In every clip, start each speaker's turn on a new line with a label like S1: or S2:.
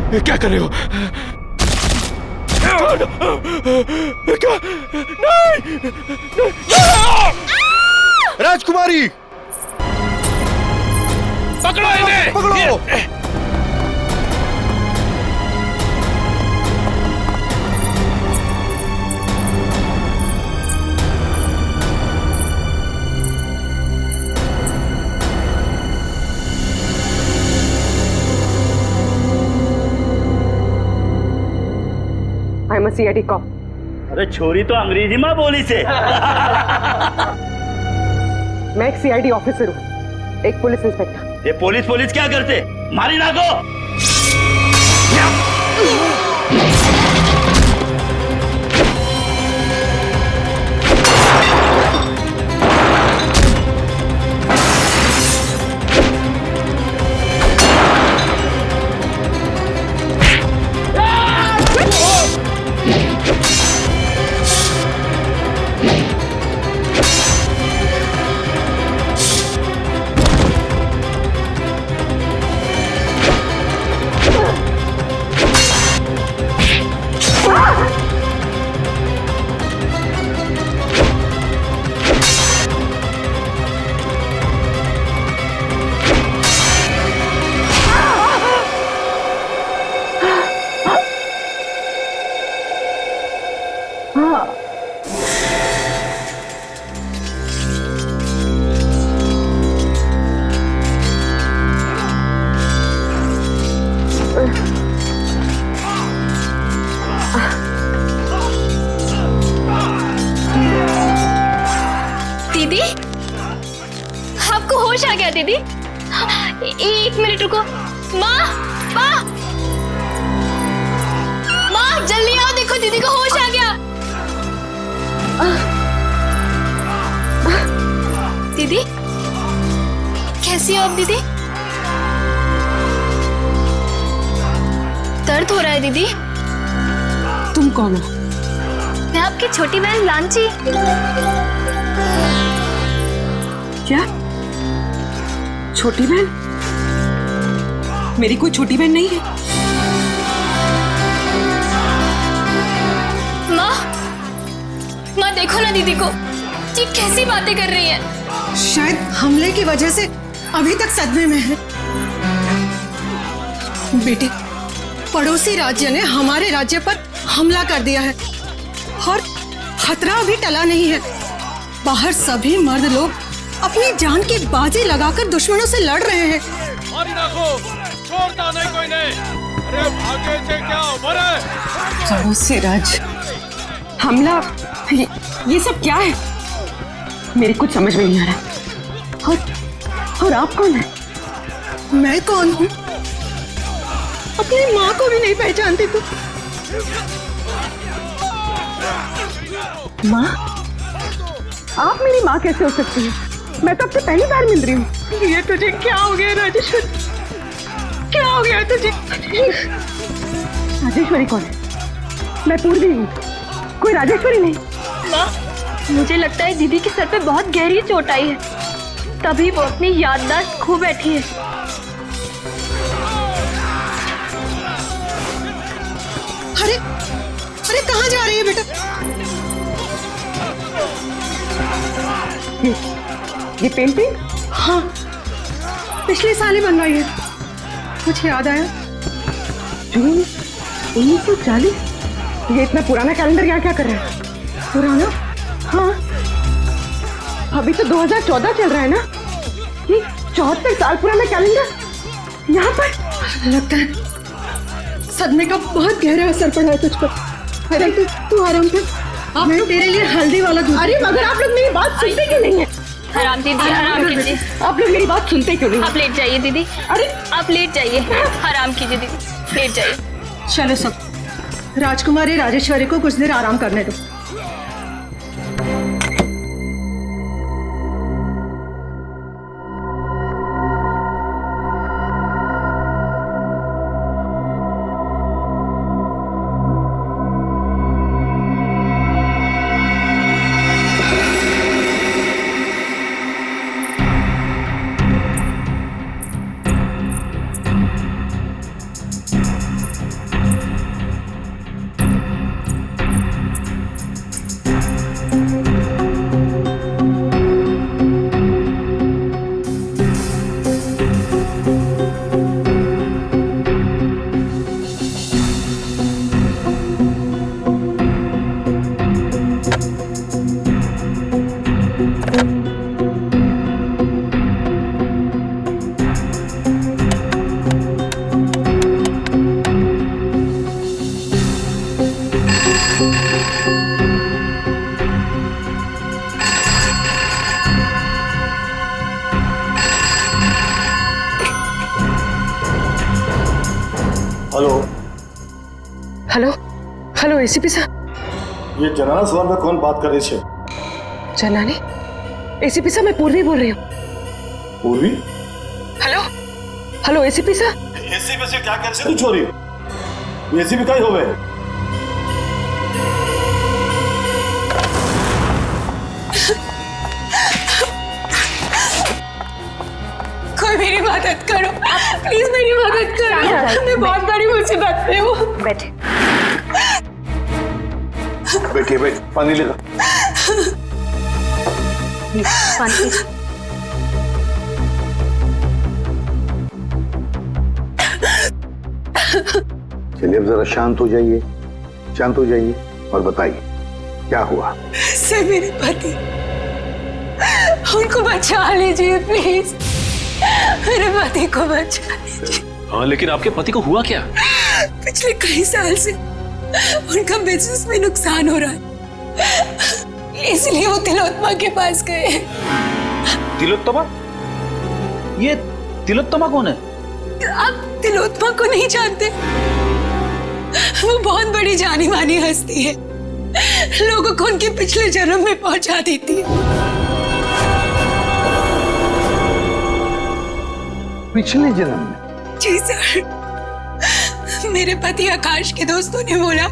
S1: क्या कर रहे हो? क्या? नहीं, नहीं।
S2: राजकुमारी,
S1: पकड़ो इन्हें!
S2: पकड़ो!
S3: I am a CID cop.
S4: अरे छोरी तो अंग्रेजी में बोली से।
S3: मैं एक सीआईडी ऑफिसर हूँ, एक पुलिस इंस्पेक्टर।
S4: ये पुलिस क्या करते? मारी ना को।
S5: दीदी, आपको होश आ गया दीदी? एक मिनट रुको। माँ, माँ, माँ जल्दी आओ, देखो दीदी को होश आ गया। दीदी, कैसी हो आप दीदी? दर्द हो रहा है दीदी?
S3: तुम कौन हो?
S5: मैं आपकी छोटी बहन लांची।
S3: क्या? छोटी बहन? मेरी कोई छोटी बहन नहीं है।
S5: माँ देखो ना दीदी को, ये कैसी बातें कर रही है।
S6: शायद हमले की वजह से अभी तक सदमे में है। बेटे, पड़ोसी राज्य ने हमारे राज्य पर हमला कर दिया है और खतरा अभी टला नहीं है। बाहर सभी मर्द लोग अपनी जान की बाजी लगाकर दुश्मनों से लड़ रहे हैं।
S1: मारी ना को, छोड़ता नहीं कोई नहीं। अरे भागे से क्या उम्र है?
S3: पड़ोसी राज्य हमला, ये सब क्या है? मेरी कुछ समझ में नहीं आ रहा। और आप कौन है?
S6: मैं कौन हूँ? अपनी माँ को भी नहीं पहचानती तू?
S3: माँ? आप मेरी माँ कैसे हो सकती है? मैं तो आपसे पहली बार मिल रही हूँ।
S6: ये तुझे क्या हो गया राजेश्वरी? क्या हो गया तुझे?
S3: राजेश्वरी कौन है? मैं पूर्वी हूँ, कोई राजेश्वरी नहीं।
S5: माँ, मुझे लगता है दीदी के सर पे बहुत गहरी चोट आई है, तभी वो अपनी याददाश्त खो बैठी है।
S6: अरे अरे कहाँ जा रही है बेटा?
S3: ये पेंटिंग?
S6: हाँ, पिछले साल ही बनवाई है। कुछ याद आया?
S3: जून 1940? ये इतना पुराना कैलेंडर यहाँ क्या कर रहा है?
S6: पुराना?
S3: हाँ, अभी तो 2014 चल रहा है ना। ये 74 साल पुराना कैलेंडर यहाँ पर।
S6: लगता है सदमे का बहुत गहरा असर पड़ा है तुझ पर। अरे तू आराम कर, मैं तेरे लिए हल्दी वाला दूध।
S3: अरे मगर आप लोग मेरी बात सुनते क्यों नहीं है?
S5: आराम दीदी, आराम कीजिए।
S3: आप लोग मेरी बात सुनते क्यों नहीं?
S5: आप लेट जाइए दीदी।
S3: अरे
S5: आप लेट जाइए, आराम कीजिए दीदी, लेट जाइए।
S6: चलो सब, राजकुमारी राजेश्वरी को कुछ देर आराम करने दो।
S7: हेलो,
S3: हेलो हेलो एसीपी साहब।
S7: ये जनाना सवाल में कौन बात कर रही है?
S3: जनाने? एसीपी साहब मैं पूर्वी बोल रही हूँ।
S7: पूर्वी?
S3: हेलो हेलो एसीपी साहब।
S7: एसीपी से क्या कर रही तू छोरी? एसीपी का ही हो गए।
S6: कोई मेरी मदद करो, प्लीज मेरी मदद करो। मैं बहुत बड़ी मुसीबत में हूँ।
S5: बैठे।
S7: बैठिए बैठ, पानी लेगा।
S5: पानी।
S2: चलिए अब जरा शांत हो जाइए, शांत हो जाइए और बताइए क्या हुआ।
S6: सर मेरे पति, उनको बचा लीजिए प्लीज, मेरे पति को बचा लीजिए।
S1: हाँ लेकिन आपके पति को हुआ क्या?
S6: पिछले कई साल से उनका बिजनेस में नुकसान हो रहा है, इसलिए वो तिलोत्तमा के पास गए।
S4: तिलोत्तमा? ये तिलोत्तमा कौन है?
S6: आप तिलोत्तमा को नहीं जानते? वो बहुत बड़ी जानी मानी हस्ती है, लोगों को उनके पिछले जन्म में पहुंचा देती है।
S2: पिछले जन्म में?
S6: जी सर, मेरे पति आकाश के दोस्तों ने बोला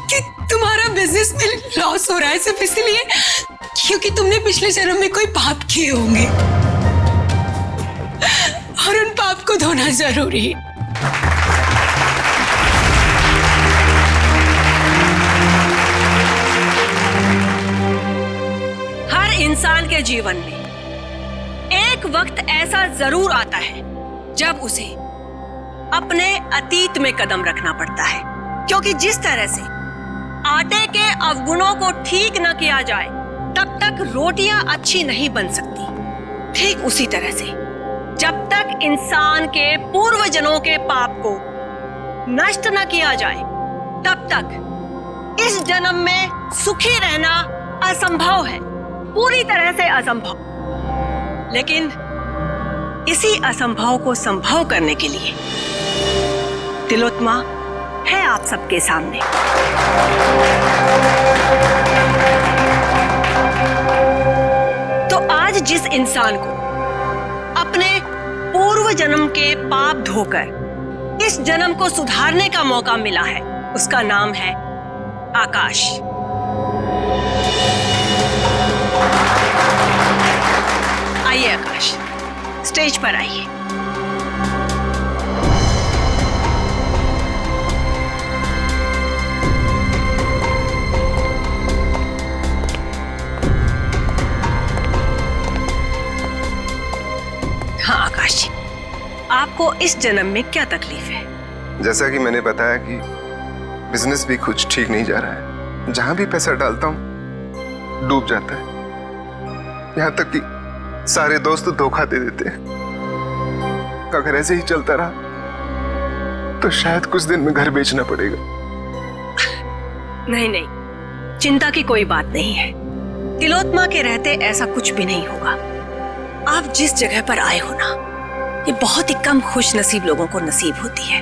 S6: कि तुम्हारा बिजनेस में लॉस हो रहा है सिर्फ इसलिए क्योंकि तुमने पिछले जन्म में कोई पाप किए होंगे और उन पाप को धोना जरूरी है।
S8: हर इंसान के जीवन में एक वक्त ऐसा जरूर आता है जब उसे अपने अतीत में कदम रखना पड़ता है, क्योंकि जिस तरह से आटे के अवगुणों को ठीक न किया जाए तब तक रोटियां अच्छी नहीं बन सकती। ठीक उसी तरह से जब तक इंसान के पूर्वजन्मों के पाप को नष्ट न किया जाए तब तक इस जन्म में सुखी रहना असंभव है, पूरी तरह से असंभव। लेकिन इसी असंभव को संभव करने के लिए तिलोत्तमा है आप सबके सामने। तो आज जिस इंसान को अपने पूर्व जन्म के पाप धोकर इस जन्म को सुधारने का मौका मिला है, उसका नाम है आकाश। आइए आकाश, स्टेज पर आइए। हाँ आकाश जी, आपको इस जन्म में क्या तकलीफ है?
S9: जैसा कि मैंने बताया कि बिजनेस भी कुछ ठीक नहीं जा रहा है, जहां भी पैसा डालता हूं डूब जाता है, यहां तक कि सारे दोस्त धोखा दे देते हैं। अगर ऐसे ही चलता रहा तो शायद कुछ दिन में घर बेचना पड़ेगा।
S8: नहीं नहीं, चिंता की कोई बात नहीं है। तिलोत्तमा के रहते ऐसा कुछ भी नहीं होगा। आप जिस जगह पर आए हो ना, ये बहुत ही कम खुश नसीब लोगों को नसीब होती है।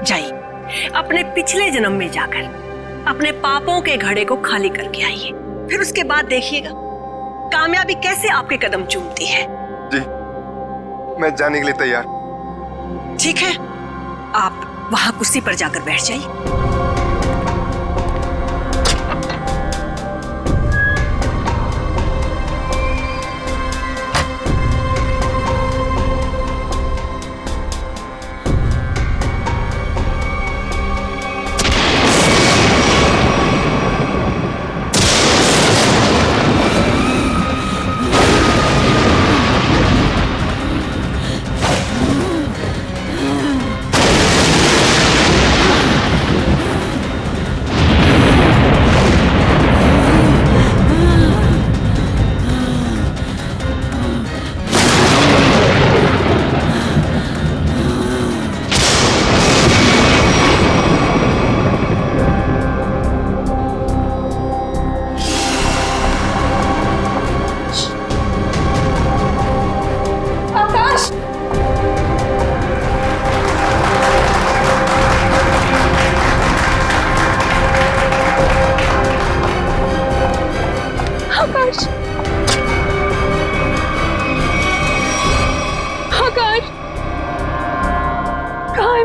S8: जाइए अपने पिछले जन्म में जाकर अपने पापों के घड़े को खाली करके आइए, फिर उसके बाद देखिएगा कामयाबी कैसे आपके कदम चूमती है।
S9: जी, मैं जाने के लिए तैयार।
S8: ठीक है, आप वहां कुर्सी पर जाकर बैठ जाइए।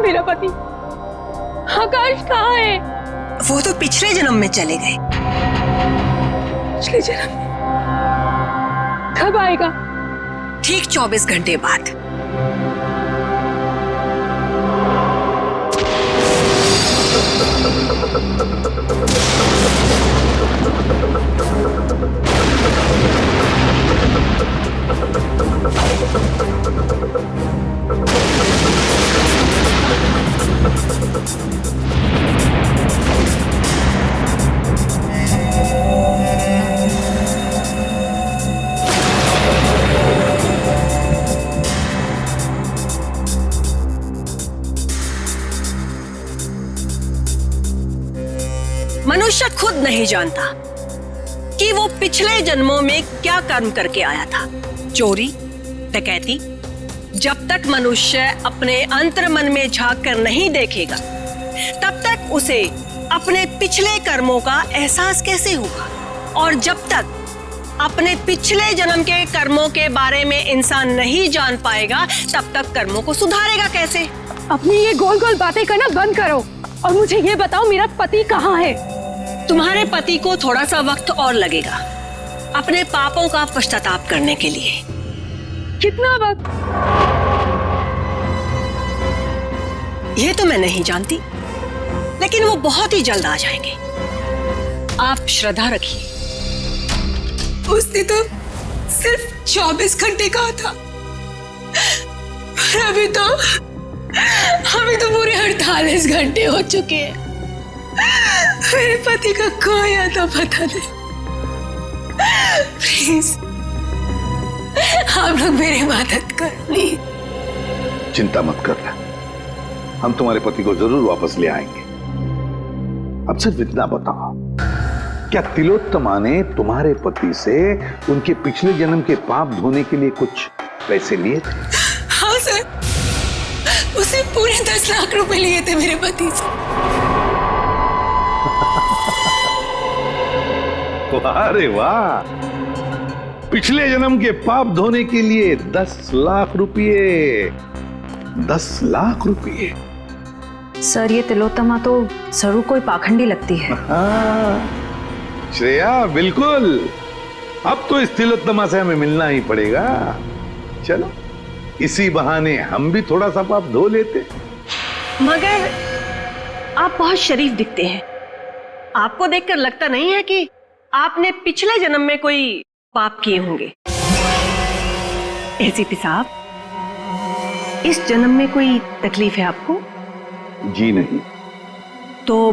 S5: मेरा पति? आकाश कहाँ है?
S8: वो तो पिछले जन्म में चले गए।
S5: पिछले जन्म में? कब आएगा?
S8: ठीक 24 घंटे बाद। मनुष्य खुद नहीं जानता कि वो पिछले जन्मों में क्या कर्म करके आया था। चोरी, डकैती। जब तक मनुष्य अपने अंतर्मन में झांक कर नहीं देखेगा, तब तक उसे अपने पिछले कर्मों का एहसास कैसे होगा? और जब तक अपने पिछले जन्म के कर्मों के बारे में इंसान नहीं जान पाएगा, तब तक कर्मों को सुधारेगा कैसे?
S5: अपनी ये गोल गोल बातें करना बंद करो और मुझे ये बताओ, मेरा पति कहाँ है?
S8: तुम्हारे पति को थोड़ा सा वक्त और लगेगा अपने पापों का पश्चाताप करने के लिए।
S5: कितना वक्त?
S8: ये तो मैं नहीं जानती, लेकिन वो बहुत ही जल्द आ जाएंगे। आप श्रद्धा रखिए।
S6: उसने तो सिर्फ 24 घंटे कहा था, पर अभी तो पूरे 48 घंटे हो चुके हैं। मेरे पति का खोया तो पता नहीं। प्लीज आप लोग मेरी मदद करो।
S2: चिंता मत करना, हम तुम्हारे पति को जरूर वापस ले आएंगे। अब सिर्फ इतना बताओ, क्या तिलोत्तमा ने तुम्हारे पति से उनके पिछले जन्म के पाप धोने के लिए कुछ पैसे लिए थे?
S6: हाँ सर, उसे पूरे 10 लाख रुपए लिए थे मेरे पति से।
S2: अरे वाह, पिछले जन्म के पाप धोने के लिए 10 लाख रुपये। 10 लाख रुपये।
S10: सर, ये तिलोत्तमा तो जरूर कोई पाखंडी लगती है।
S2: श्रेया, बिल्कुल। अब तो इस तिलोत्तमा से हमें मिलना ही पड़ेगा। चलो, इसी बहाने हम भी थोड़ा सा पाप धो लेते।
S8: मगर आप बहुत शरीफ दिखते हैं। आपको देखकर लगता नहीं है कि आपने पिछले जन्म में कोई पाप किए होंगे। एसीपी साहब, इस जन्म में कोई तकलीफ है आपको?
S2: जी नहीं।
S8: तो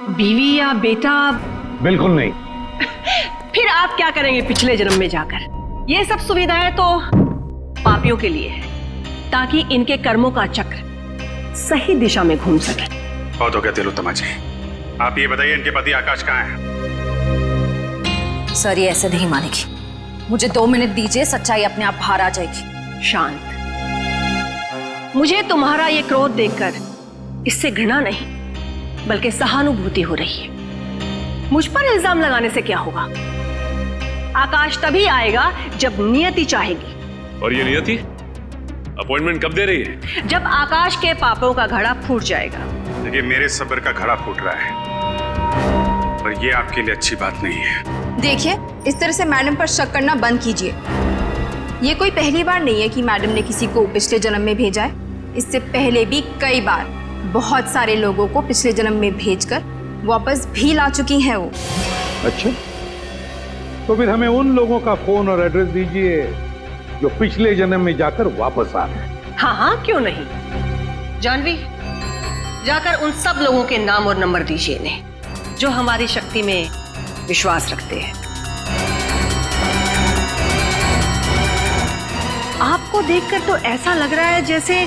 S8: बीवी या बेटा?
S2: बिल्कुल नहीं।
S8: फिर आप क्या करेंगे पिछले जन्म में जाकर? ये सब सुविधाएं तो पापियों के लिए है, ताकि इनके कर्मों का चक्र सही दिशा में घूम सके।
S11: बहुत हो गया तिलोत्तमा जी, आप ये बताइए इनके पति आकाश कहाँ है?
S10: सर, ये ऐसे नहीं मानेगी। मुझे 2 मिनट दीजिए, सच्चाई अपने आप बाहर आ जाएगी।
S8: शांत। मुझे तुम्हारा ये क्रोध देखकर इससे घृणा नहीं, बल्कि सहानुभूति हो रही है। मुझ पर इल्जाम लगाने से क्या होगा? आकाश तभी आएगा जब नियति चाहेगी।
S1: और ये नियति अपॉइंटमेंट कब दे रही है?
S8: जब आकाश के पापों का घड़ा फूट जाएगा।
S11: देखिए, मेरे सब्र का घड़ा फूट रहा है, पर ये आपके लिए अच्छी बात नहीं है।
S10: देखिए, इस तरह से मैडम पर शक करना बंद कीजिए। ये कोई पहली बार नहीं है कि मैडम ने किसी को पिछले जन्म में भेजा है। इससे पहले भी कई बार बहुत सारे लोगों को पिछले जन्म में भेजकर वापस भी ला चुकी हैं वो।
S2: अच्छा, तो फिर हमें उन लोगों का फोन और एड्रेस दीजिए जो पिछले जन्म में जाकर वापस आ गए।
S8: हाँ हाँ, क्यों नहीं। जानवी, जाकर उन सब लोगों के नाम और नंबर दीजिए इन्हें, जो हमारी शक्ति में विश्वास रखते हैं। आपको देखकर तो ऐसा लग रहा है जैसे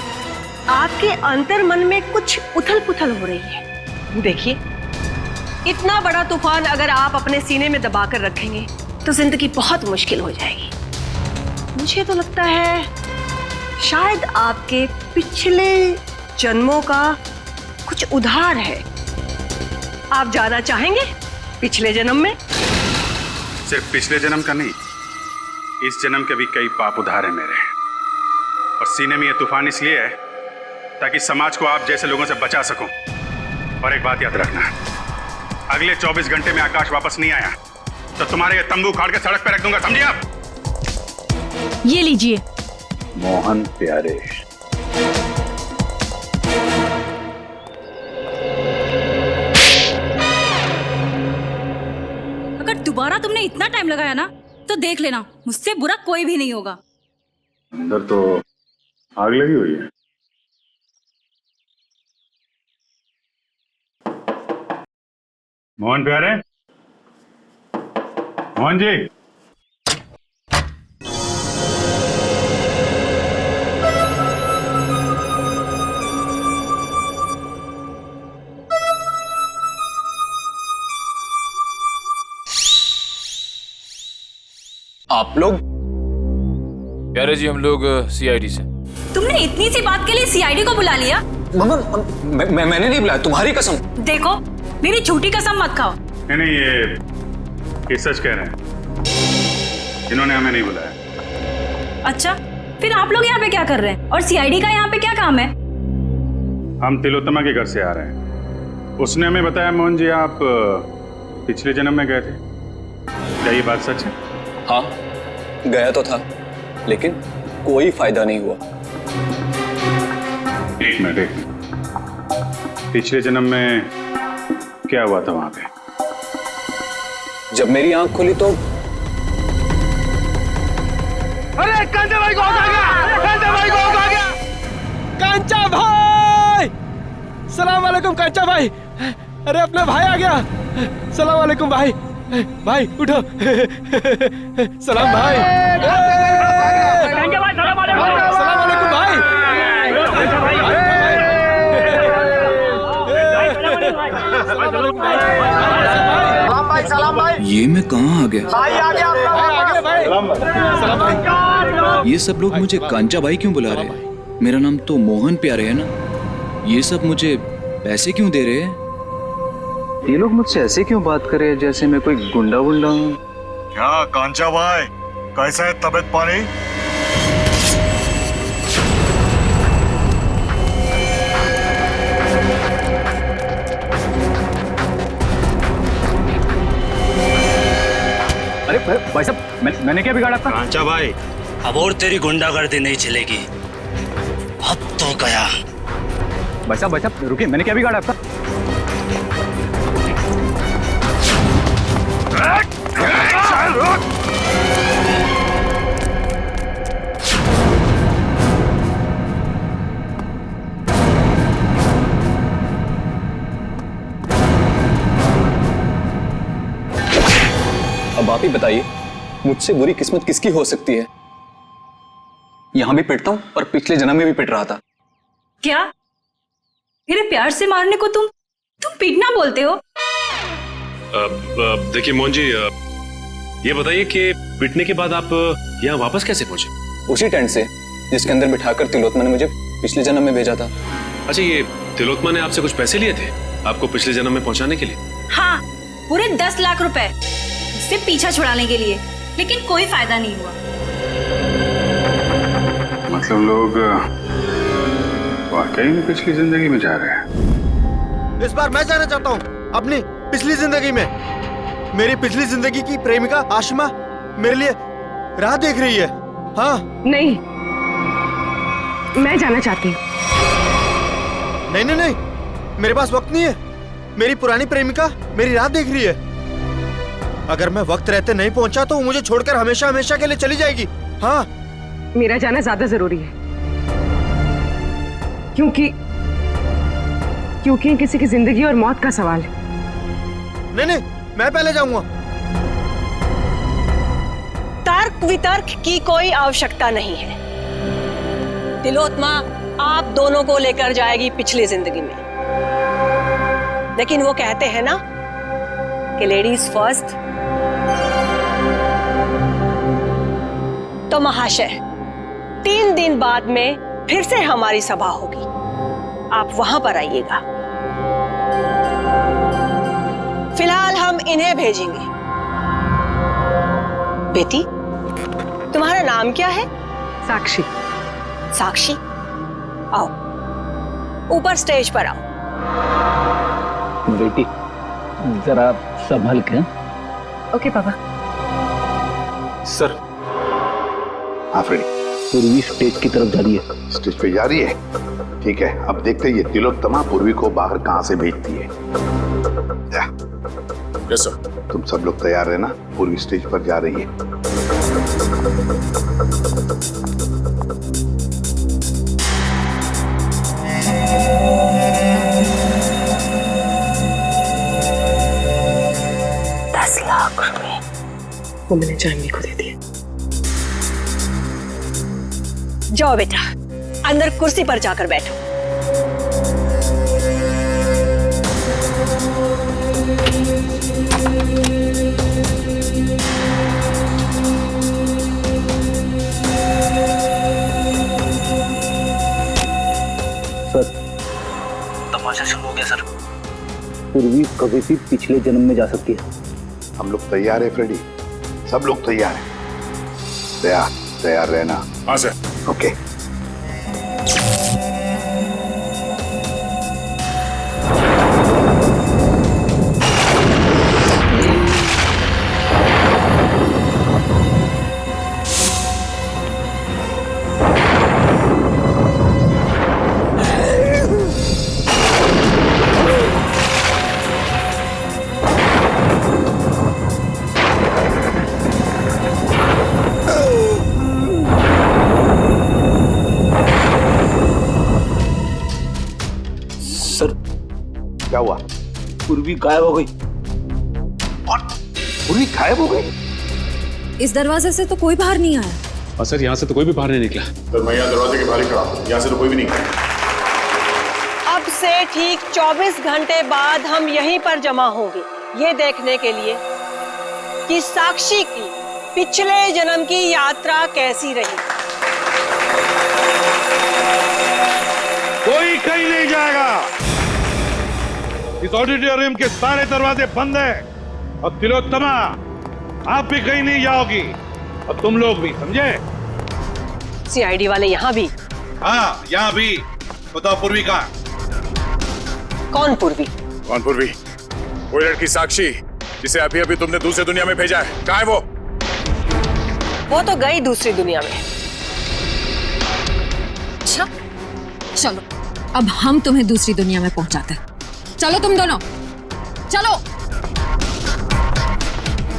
S8: आपके अंतर्मन में कुछ उथल पुथल हो रही है। देखिए, इतना बड़ा तूफान अगर आप अपने सीने में दबाकर रखेंगे तो जिंदगी बहुत मुश्किल हो जाएगी। मुझे तो लगता है शायद आपके पिछले जन्मों का कुछ उधार है। आप जाना चाहेंगे पिछले जन्म में?
S11: सिर्फ पिछले जन्म का नहीं, इस जन्म के भी कई पाप उधार है मेरे। और सीने में ये तूफान इसलिए है ताकि समाज को आप जैसे लोगों से बचा सकूं। और एक बात याद रखना, अगले 24 घंटे में आकाश वापस नहीं आया तो तुम्हारे ये तंबू उखाड़ के सड़क पे रख दूंगा, समझे आप?
S5: ये लीजिए।
S2: मोहन प्यारे,
S5: अगर दोबारा तुमने इतना टाइम लगाया ना तो देख लेना, मुझसे बुरा कोई भी नहीं होगा।
S11: अंदर तो आग लगी हुई है। मोहन प्यारे, मोहन जी।
S12: आप लोग?
S1: प्यारे जी, हम लोग सीआईडी से।
S5: तुमने इतनी सी बात के लिए सीआईडी को बुला लिया?
S12: मैंने नहीं बुलाया, तुम्हारी कसम।
S5: देखो, मेरी झूठी कसम मत खाओ।
S11: नहीं, ये सच कह रहे हैं, इन्होंने हमें नहीं बुलाया।
S5: अच्छा, फिर आप लोग यहाँ पे क्या कर रहे हैं और सीआईडी का यहाँ पे क्या काम है?
S11: हम तिलोत्तमा के घर से आ रहे हैं। उसने हमें बताया मोहन जी आप पिछले जन्म में गए थे, क्या ये बात सच है?
S12: हाँ, गया तो था, लेकिन कोई फायदा नहीं हुआ।
S11: एक मिनट, पिछले जन्म में क्या हुआ था वहां पे?
S12: जब मेरी आंख खुली तो
S1: अरे कांचा भाई को आ गया, कांचा भाई को आ गया, कांचा भाई, सलाम वालेकुम कांचा भाई। अरे अपना भाई आ गया, सलाम वालेकुम भाई। भाई उठो, सलाम भाई। कांचा भाई सलाम वालेकुम। सलाम वालेकुम भाई। सलाम भाई।
S12: ये मैं कहाँ आ गया?
S1: भाई आ गया, भाई। सलाम भाई।
S12: ये सब लोग मुझे कांचा भाई क्यों बुला रहे हैं? मेरा नाम तो मोहन प्यारे है ना। ये सब मुझे पैसे क्यों दे रहे हैं? ये लोग मुझसे ऐसे क्यों बात कर रहे हैं जैसे मैं कोई गुंडा वुंडा हूँ?
S7: क्या कांचा भाई, कैसा है तबीयत पानी?
S4: अरे भाई साहब, मैंने क्या बिगाड़ा था?
S7: कांचा भाई,
S13: अब और तेरी गुंडागर्दी नहीं चलेगी, अब तो गया।
S4: भाई साहब रुकिए, मैंने क्या बिगाड़ा था?
S12: अब आप ही बताइए, मुझसे बुरी किस्मत किसकी हो सकती है? यहां भी पिटता हूं और पिछले जन्म में भी पिट रहा था।
S5: क्या मेरे प्यार से मारने को तुम पीटना बोलते हो?
S13: देखिए मोहन जी, ये बताइए कि पिटने के बाद आप यहाँ वापस कैसे पहुंचे?
S12: उसी टेंट से जिसके अंदर बिठाकर तिलोत्तमा ने मुझे पिछले जन्म में भेजा था।
S13: अच्छा, ये तिलोत्तमा ने आपसे कुछ पैसे लिए थे आपको पिछले जन्म में पहुंचाने के लिए?
S5: हाँ, पूरे 10 लाख रुपए उससे पीछा छुड़ाने के लिए, लेकिन कोई फायदा नहीं हुआ।
S11: मतलब लोग वाकई में पिछली जिंदगी में जा रहे हैं।
S1: इस बार मैं जाना चाहता हूँ अपनी पिछली जिंदगी में। मेरी पिछली जिंदगी की प्रेमिका आशिमा मेरे लिए राह देख रही है। हाँ
S3: नहीं, मैं जाना चाहती हूँ।
S1: नहीं नहीं नहीं, मेरे पास वक्त नहीं है। मेरी पुरानी प्रेमिका मेरी राह देख रही है। अगर मैं वक्त रहते नहीं पहुंचा तो वो मुझे छोड़कर हमेशा हमेशा के लिए चली जाएगी। हाँ,
S3: मेरा जाना ज्यादा जरूरी है, क्योंकि किसी की जिंदगी और मौत का सवाल है।
S1: नहीं नहीं, मैं पहले जाऊंगा।
S8: तर्क वितर्क की कोई आवश्यकता नहीं है। तिलोत्तमा आप दोनों को लेकर जाएगी पिछली जिंदगी में, लेकिन वो कहते हैं ना कि लेडीज फर्स्ट। तो महाशय, 3 दिन बाद में फिर से हमारी सभा होगी, आप वहां पर आइएगा। फिलहाल हम इन्हें भेजेंगे। बेटी, तुम्हारा नाम क्या है?
S3: साक्षी।
S8: साक्षी, आओ। ऊपर स्टेज पर आओ।
S4: बेटी जरा संभल के।
S3: ओके पापा।
S13: सर।
S2: हाँ फ्रेडी।
S4: पूर्वी स्टेज की तरफ जा रही है।
S2: स्टेज पे जा रही है, ठीक है। अब देखते हैं ये तिलोत्तमा पूर्वी को बाहर कहां से भेजती है।
S7: Yes sir.
S2: तुम सब लोग तैयार रहना, पूर्वी स्टेज पर जा रही है।
S8: 10 लाख रुपए
S3: वो मैंने जानवी को दे दिए।
S8: जाओ बेटा, अंदर कुर्सी पर जाकर बैठो।
S4: सर तमाशा शुरू हो गया सर। पूर्वी कभी भी पिछले जन्म में जा सकती है।
S2: हम लोग तैयार है फ्रेडी, सब लोग तैयार हैं। तैयार रहना।
S7: हाँ सर।
S2: ओके। क्या हुआ?
S4: पूर्वी गायब हो गई।
S2: पूर्वी गायब हो गई?
S8: इस दरवाजे से तो कोई बाहर नहीं आया।
S13: और सर यहाँ से तो कोई भी बाहर नहीं निकला।
S7: सर मैं यहाँ दरवाजे के बाहर ही खड़ा हूँ, यहाँ से तो कोई भी नहीं गया।
S8: अब से ठीक 24 घंटे बाद हम यहीं पर जमा होंगे, ये देखने के लिए कि साक्षी की पिछले जन्म की यात्रा कैसी रही।
S11: कोई कहीं नहीं जाएगा। इस ऑडिटोरियम के सारे दरवाजे बंद हैं और तिलोत्तमा आप भी कहीं नहीं जाओगी और तुम लोग भी, समझे?
S8: सीआईडी वाले यहाँ भी?
S11: हाँ यहाँ भी। बताओ पूर्वी कहाँ?
S8: कौन पूर्वी?
S7: कौन पूर्वी? वो लड़की साक्षी जिसे अभी अभी तुमने दूसरी दुनिया में भेजा है, कहाँ है वो?
S8: वो तो गई दूसरी दुनिया में।
S14: अच्छा चलो अब हम तुम्हें दूसरी दुनिया में पहुंचाते हैं। चलो तुम दोनों चलो।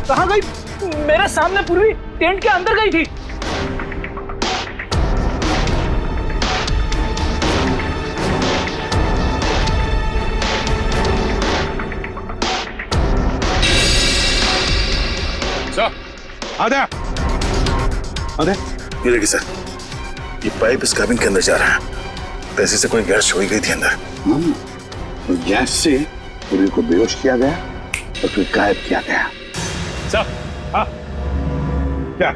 S4: कहाँ गई? मेरे सामने पूर्वी टेंट के अंदर गई थी।
S11: सर आधा
S7: ये देखिए सर, ये पाइप इस कैबिन के अंदर जा रहा है। पैसे से कोई गैस छोड़ी गई थी अंदर।
S2: गैस से पूर्वी को बेहोश किया गया और फिर गायब किया गया।
S11: सर हाँ क्या?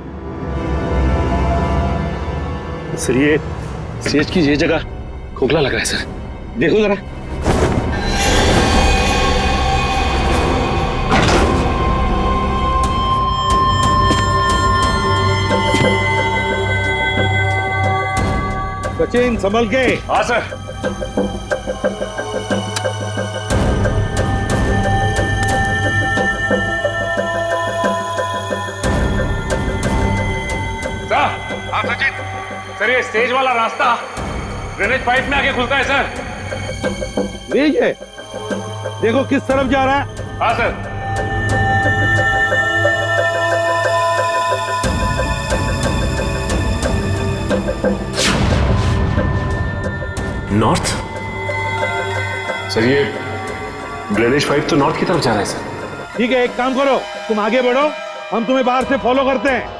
S13: सर ये स्टेज की ये जगह खोखला लग रहा है सर, देखो जरा।
S11: सचिन संभल के।
S13: हाँ सर।
S11: हाँ सचिन।
S13: सर ये स्टेज वाला रास्ता ड्रेनेज पाइप में आके खुलता है सर।
S11: लीजिए, देखो किस तरफ जा रहा है।
S13: हाँ सर। नॉर्थ? सर ये ड्रेनेज पाइप तो नॉर्थ की तरफ जा रहा है सर।
S11: ठीक है, एक काम करो, तुम आगे बढ़ो, हम तुम्हें बाहर से फॉलो करते हैं।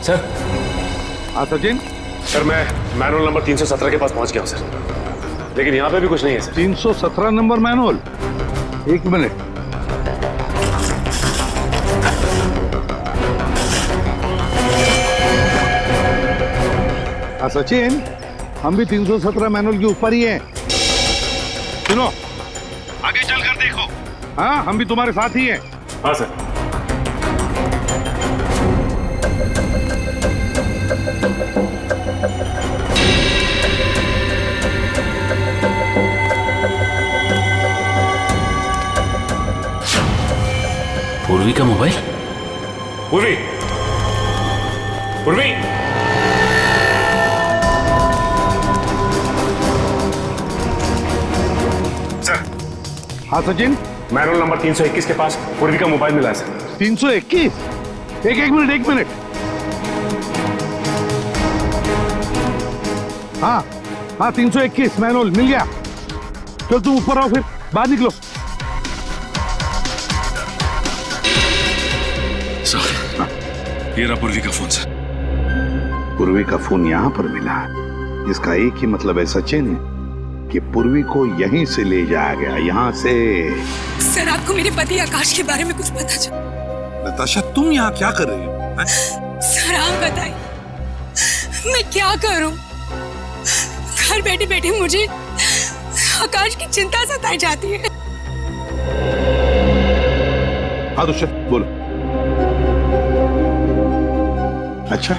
S13: सर।
S11: हाँ सचिन।
S13: सर मैं मैनुअल नंबर 317 के पास पहुंच गया हूं सर, लेकिन यहाँ पे भी कुछ नहीं है सर।
S2: 317 number manual? एक मिनट। सचिन, हम भी 317 मैनुअल के ऊपर ही हैं। सुनो, आगे चल कर देखो। हाँ, हम भी तुम्हारे साथ ही हैं।
S11: हाँ सर।
S13: पूर्वी का मोबाइल।
S11: पूर्वी, पूर्वी,
S2: सर। हाँ सचिन,
S11: मैनुअल नंबर 321 के पास पूर्वी का मोबाइल मिला है सर।
S2: 321? एक मिनट। हाँ, 321 मैनुअल मिल गया। चल तुम ऊपर आओ, फिर बाहर निकलो।
S13: ये रहा पूर्वी का फोन सर।
S2: पूर्वी का फोन यहाँ पर मिला, इसका एक ही मतलब है सचिन कि पूर्वी को यहीं से ले जाया गया, यहाँ से।
S6: सर, आपको मेरे पति आकाश के बारे में कुछ पता चला?
S2: नताशा, तुम यहाँ क्या कर रही हो?
S6: सर, आप बताइए, मैं क्या करूं? घर बैठे बैठे मुझे आकाश की चिंता सताई जाती है।
S2: हाँ दुष्यंत, बोलो। अच्छा,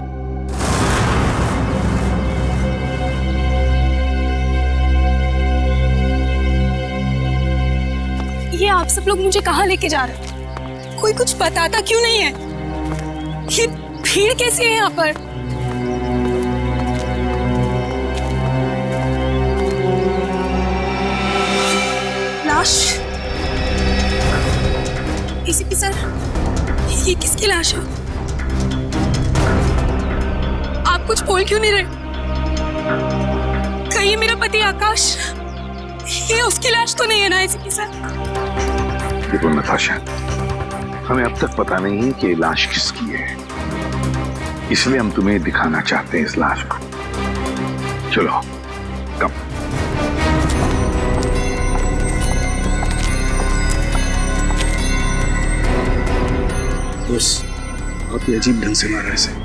S6: ये आप सब लोग मुझे कहाँ लेके जा रहे हैं? कोई कुछ बताता क्यों नहीं है? ये भीड़ कैसी है यहाँ पर? लाश? एसीपी सर, ये किसकी लाश है? आप कुछ बोल क्यों नहीं रहे? कहीं मेरा पति आकाश, ये उसकी लाश तो नहीं है ना एसीपी सर?
S2: देखो नताशा, हमें अब तक पता नहीं है कि ये लाश किसकी है, इसलिए हम तुम्हें दिखाना चाहते हैं इस लाश को। चलो, कम।
S13: दोस्त, आपने अजीब ढंग से मारा इसे।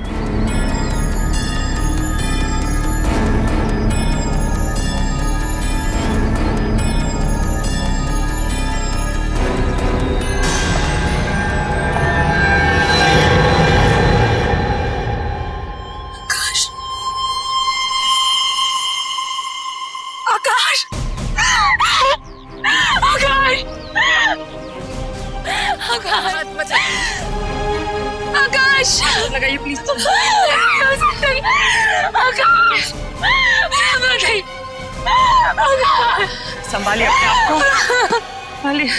S6: लगाइए प्लीज। आकाश, संभालिए अपने आप को, संभालिए।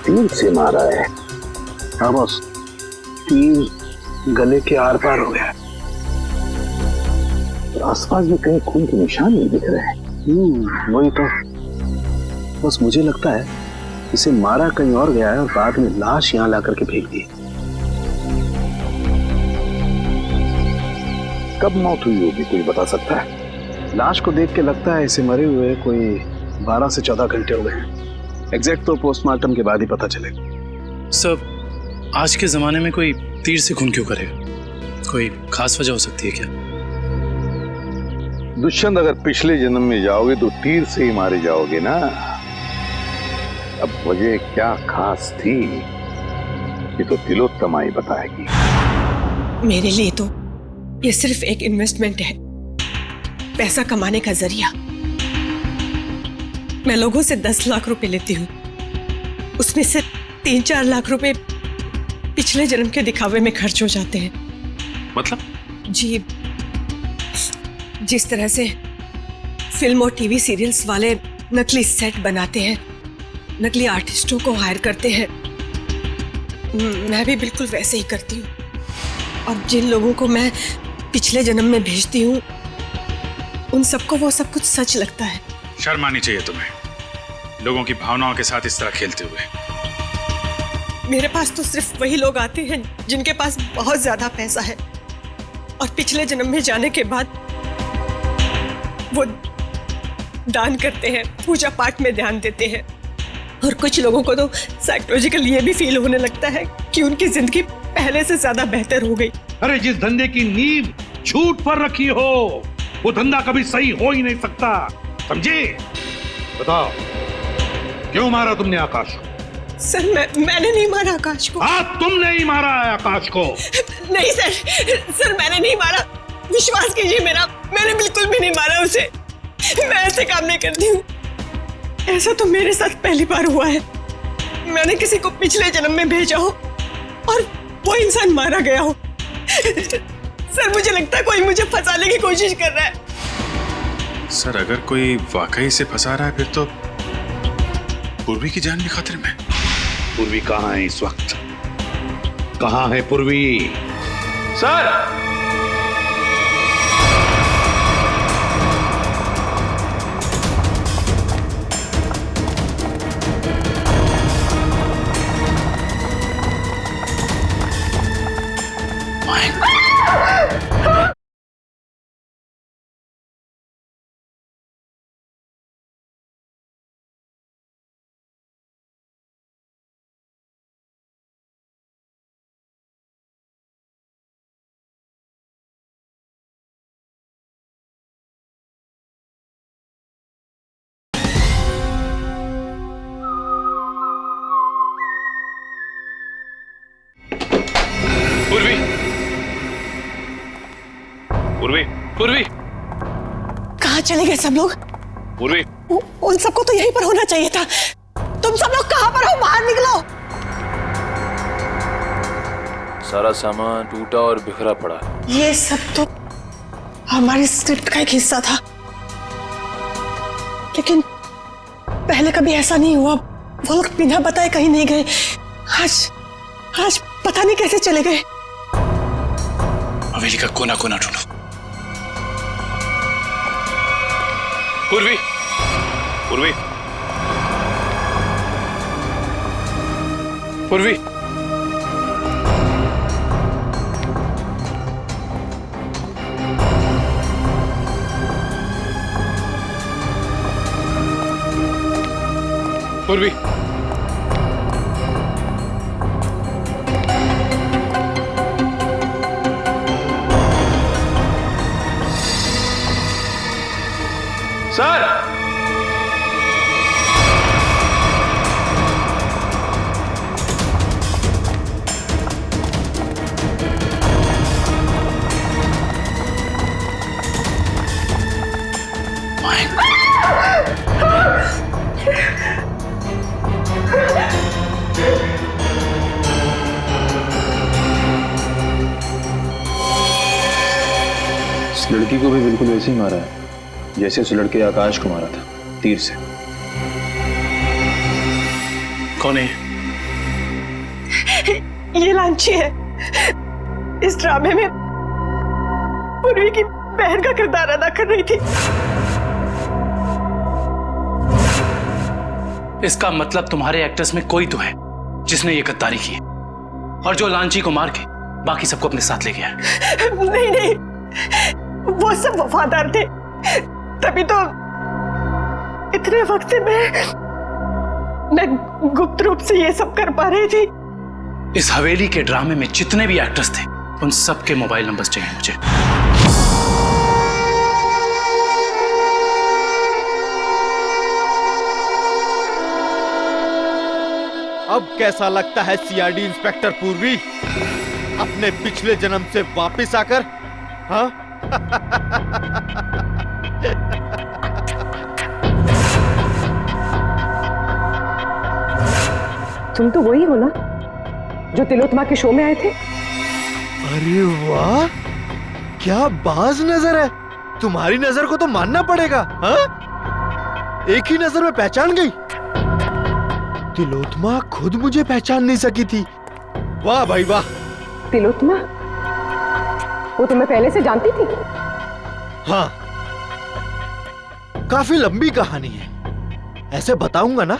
S2: तीर से मारा है। हाँ बस, तीर गले के आर पार हो गया। आसपास भी कहीं खून के निशान नहीं दिख रहे हैं।
S4: वही तो, बस मुझे लगता है इसे मारा कहीं और गया है और बाद में लाश यहाँ ला करके फेंक दी।
S2: कब मौत हुई होगी, कोई बता सकता है?
S4: लाश को देख के लगता है इसे मरे हुए कोई 12 से 14 घंटे हो गए। एग्जैक्ट तो पोस्टमार्टम के बाद ही पता चलेगा।
S13: सब आज के जमाने में कोई तीर से खून क्यों करेगा? कोई खास वजह हो सकती है क्या?
S2: दुष्यंत, अगर पिछले जन्म में जाओगे तो तीर से ही मारे जाओगे ना। अब वजह क्या खास थी, ये तो तिलोत्तमा ही बताएगी।
S6: मेरे लिए तो ये सिर्फ एक इन्वेस्टमेंट है, पैसा कमाने का जरिया। मैं लोगों से 10 लाख रुपए लेती हूँ, उसमें से 3-4 लाख रुपए पिछले जन्म के दिखावे में खर्च हो जाते हैं।
S13: मतलब?
S6: जी, जिस तरह से फिल्म और टीवी सीरियल्स वाले नकली सेट बनाते हैं, नकली आर्टिस्टों को हायर करते हैं, मैं भी बिल्कुल वैसे ही करती हूँ। और जिन लोगों को मैं पिछले जन्म में भेजती हूँ, उन सबको वो सब कुछ सच लगता है।
S11: शर्म आनी चाहिए तुम्हें, लोगों की भावनाओं के साथ इस तरह खेलते हुए।
S6: मेरे पास तो सिर्फ वही लोग आते हैं जिनके पास बहुत ज्यादा पैसा है, और पिछले जन्म में जाने के बाद वो दान करते हैं, पूजा पाठ में ध्यान देते हैं,
S8: और कुछ लोगों को तो साइकोलॉजिकल ये भी फील होने लगता है कि उनकी जिंदगी पहले से ज्यादा बेहतर हो गई।
S11: अरे जिस धंधे की नींव झूठ पर रखी हो वो धंधा कभी सही हो ही नहीं सकता, समझे? बताओ क्यों मारा तुमने आकाश को?
S8: सर मैंने नहीं मारा आकाश को।
S11: हाँ तुमने ही मारा है आकाश को।
S8: नहीं सर मैंने नहीं मारा, विश्वास कीजिए मेरा, मैंने बिल्कुल भी नहीं मारा उसे। मैं ऐसे काम नहीं करती हूँ। ऐसा तो मेरे साथ पहली बार हुआ है। मैंने किसी को पिछले जन्म में भेजा हो और वो इंसान मारा गया हो। सर मुझे लगता है कोई मुझे फंसाने की कोशिश कर रहा है।
S7: सर अगर कोई वाकई से फंसा रहा है फिर तो पूर्वी की जान भी खतरे में।
S2: पूर्वी कहाँ है इस वक्त? कहाँ है पूर्वी?
S1: सर
S13: पूर्वी, पूर्वी, पूर्वी,
S8: कहाँ चले गए सब लोग?
S13: पूर्वी,
S8: उन सबको तो यहीं पर होना चाहिए था। तुम सब लोग कहाँ पर हो? बाहर निकलो।
S15: सारा सामान टूटा और बिखरा पड़ा।
S8: ये सब तो हमारी स्क्रिप्ट का एक हिस्सा था, लेकिन पहले कभी ऐसा नहीं हुआ। वो लोग बिना बताए कहीं नहीं गए। आज पता नहीं कैसे चले गए।
S13: हवेली का कोना कोना ढूंढो। पूर्वी, पूर्वी, पूर्वी, पूर्वी,
S1: सर
S12: इस लड़की को भी बिल्कुल वैसे ही मारा है जैसे उस लड़के आकाश को मारा था, तीर से।
S13: कौन है?
S8: ये लांची है। इस ड्रामे में पूर्वी की बहन का किरदार अदा कर रही थी।
S13: इसका मतलब तुम्हारे एक्टर्स में कोई तो है जिसने ये गद्दारी की है और जो लांची को मार के बाकी सबको अपने साथ ले गया है।
S8: नहीं, वो सब वफादार थे, तभी तो इतने वक्त से मैं गुप्त रूप से ये सब कर पा रही थी।
S13: इस हवेली के ड्रामे में जितने भी एक्टर्स थे उन सबके मोबाइल नंबर्स चाहिए मुझे।
S1: अब कैसा लगता है सीआईडी इंस्पेक्टर पूर्वी अपने पिछले जन्म से वापस आकर? हाँ?
S3: तुम तो वही हो ना जो तिलोत्तमा के शो में आए थे?
S1: अरे वाह, क्या बाज नजर है। तुम्हारी नजर को तो मानना पड़ेगा। हाँ? एक ही नजर में पहचान गई। तिलोत्तमा खुद मुझे पहचान नहीं सकी थी। वाह भाई वाह।
S3: तिलोत्तमा? वो तुम्हें पहले से जानती थी?
S1: हाँ, काफी लंबी कहानी है। ऐसे बताऊंगा ना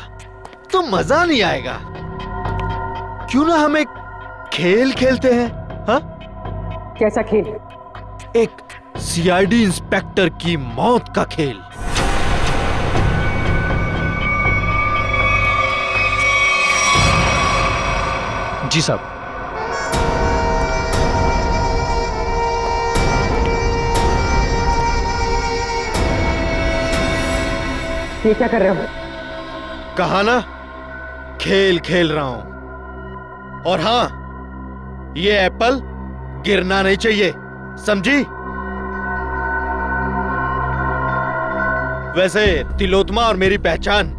S1: तो मजा नहीं आएगा। क्यों ना हम एक खेल खेलते हैं? हाँ?
S3: कैसा खेल?
S1: एक सीआईडी इंस्पेक्टर की मौत का खेल। जी साहब।
S3: ये क्या कर रहे हो?
S1: कहा ना, खेल खेल रहा हूं। और हां, ये एप्पल गिरना नहीं चाहिए, समझी? वैसे तिलोत्मा और मेरी पहचान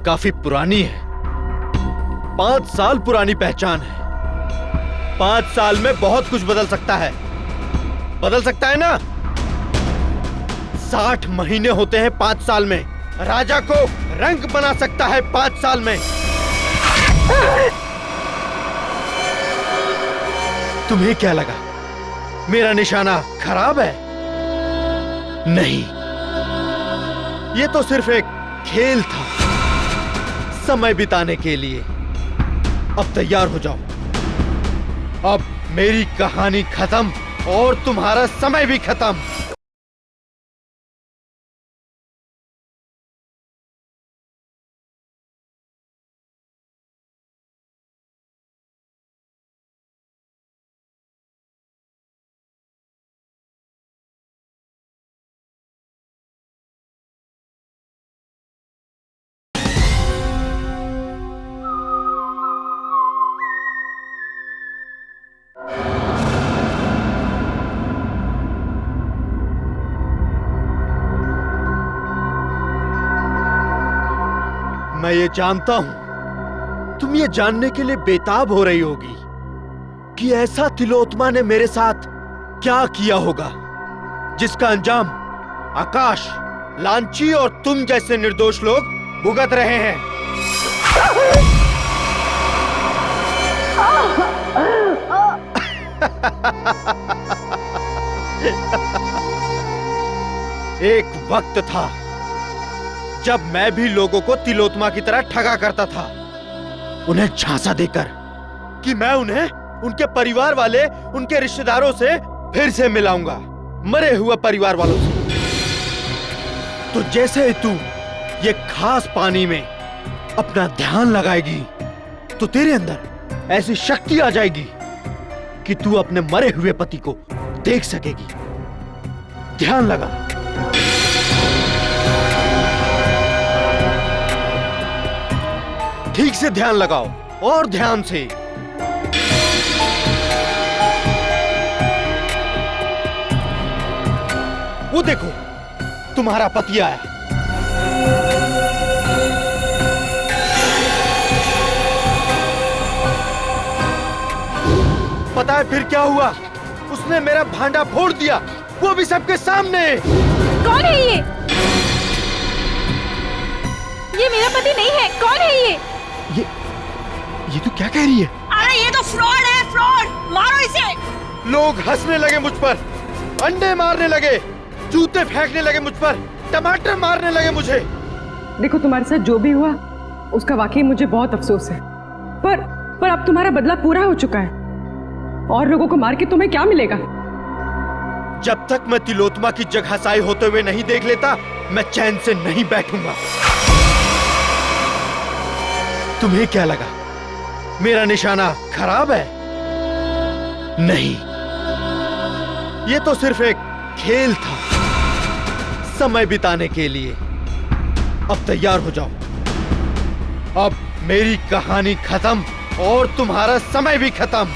S1: काफी पुरानी है, 5 साल पुरानी पहचान है। 5 साल में बहुत कुछ बदल सकता है, बदल सकता है ना? 60 महीने होते हैं 5 साल में। राजा को रंग बना सकता है 5 साल में। तुम्हें क्या लगा मेरा निशाना खराब है? नहीं, ये तो सिर्फ एक खेल था, समय बिताने के लिए। अब तैयार हो जाओ, अब मेरी कहानी खत्म और तुम्हारा समय भी खत्म। मैं ये जानता हूं, तुम ये जानने के लिए बेताब हो रही होगी कि ऐसा तिलोत्मा ने मेरे साथ क्या किया होगा जिसका अंजाम आकाश, लांची और तुम जैसे निर्दोष लोग भुगत रहे हैं। एक वक्त था जब मैं भी लोगों को तिलोत्मा की तरह ठगा करता था, उन्हें झांसा देकर कि मैं उन्हें उनके परिवार वाले, उनके रिश्तेदारों से फिर से मिलाऊंगा, मरे हुए परिवार वालों से। तो जैसे ही तू ये खास पानी में अपना ध्यान लगाएगी तो तेरे अंदर ऐसी शक्ति आ जाएगी कि तू अपने मरे हुए पति को देख सकेगी। ध्यान लगा। ठीक से ध्यान लगाओ और ध्यान से। वो देखो, तुम्हारा पति आया। पता है फिर क्या हुआ? उसने मेरा भांडा फोड़ दिया, वो भी सबके सामने।
S5: कौन है ये? ये मेरा पति नहीं है। कौन है ये?
S1: ये तो क्या कह रही है?
S8: अरे ये तो फ्रॉड है, फ्रॉड! मारो इसे!
S1: लोग हंसने लगे मुझ पर, अंडे मारने लगे, जूते फेंकने लगे मुझ पर, टमाटर मारने लगे मुझे।
S3: देखो, तुम्हारे साथ जो भी हुआ उसका वाकई मुझे बहुत अफसोस है, पर अब तुम्हारा बदला पूरा हो चुका है और लोगों को मार के तुम्हें क्या मिलेगा?
S1: जब तक मैं तिलोत्मा की जगहसाई होते हुए नहीं देख लेता, मैं चैन से नहीं बैठूंगा। तुम्हें क्या लगा मेरा निशाना खराब है? नहीं, ये तो सिर्फ एक खेल था, समय बिताने के लिए। अब तैयार हो जाओ, अब मेरी कहानी खत्म और तुम्हारा समय भी खत्म।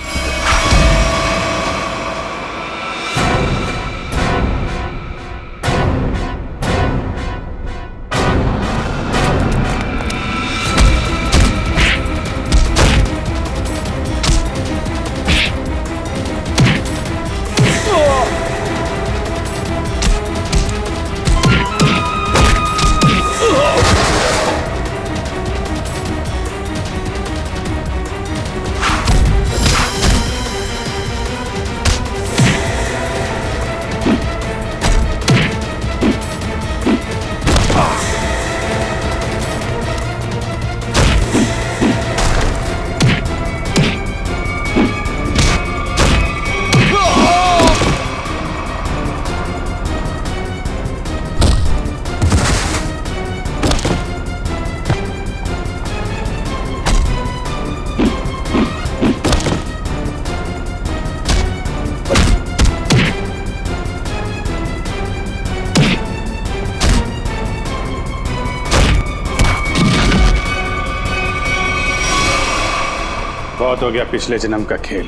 S11: बहुत हो गया पिछले जन्म का खेल।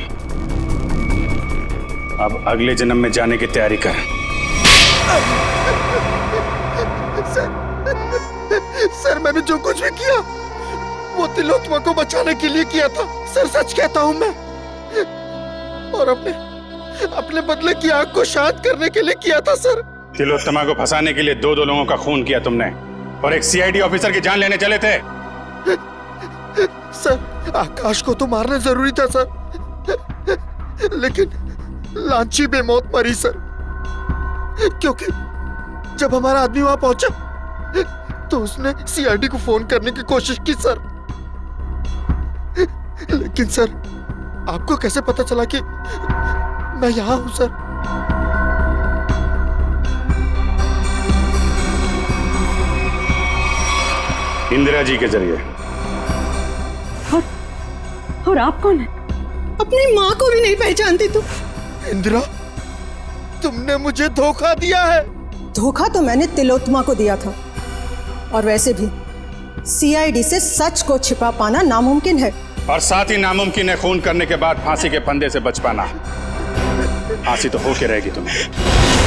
S11: अब अगले जन्म में जाने की तैयारी कर।
S1: सर मैंने जो कुछ भी किया वो तिलोत्तमा को बचाने के लिए किया था सर, सच कहता हूँ मैं। और अपने बदले की आग को शांत करने के लिए किया था सर।
S11: तिलोत्तमा को फंसाने के लिए दो लोगों का खून किया तुमने और एक सीआईडी ऑफिसर की जान लेने चले थे।
S1: सर आकाश को तो मारना जरूरी था सर, लेकिन लांची बेमौत मरी सर, क्योंकि जब हमारा आदमी वहां पहुंचा तो उसने सीआईडी को फोन करने की कोशिश की सर। लेकिन सर आपको कैसे पता चला कि मैं यहां हूं सर?
S11: इंदिरा जी के जरिए।
S3: और आप कौन है?
S6: अपनी माँ को भी नहीं पहचानती तुम?
S1: इंदिरा, तुमने मुझे धोखा दिया है।
S6: धोखा तो मैंने तिलोत्तमा को दिया था, और वैसे भी सीआईडी से सच को छिपा पाना नामुमकिन है।
S11: और साथ ही नामुमकिन है खून करने के बाद फांसी के फंदे से बच पाना। फांसी तो होके रहेगी तुम्हें।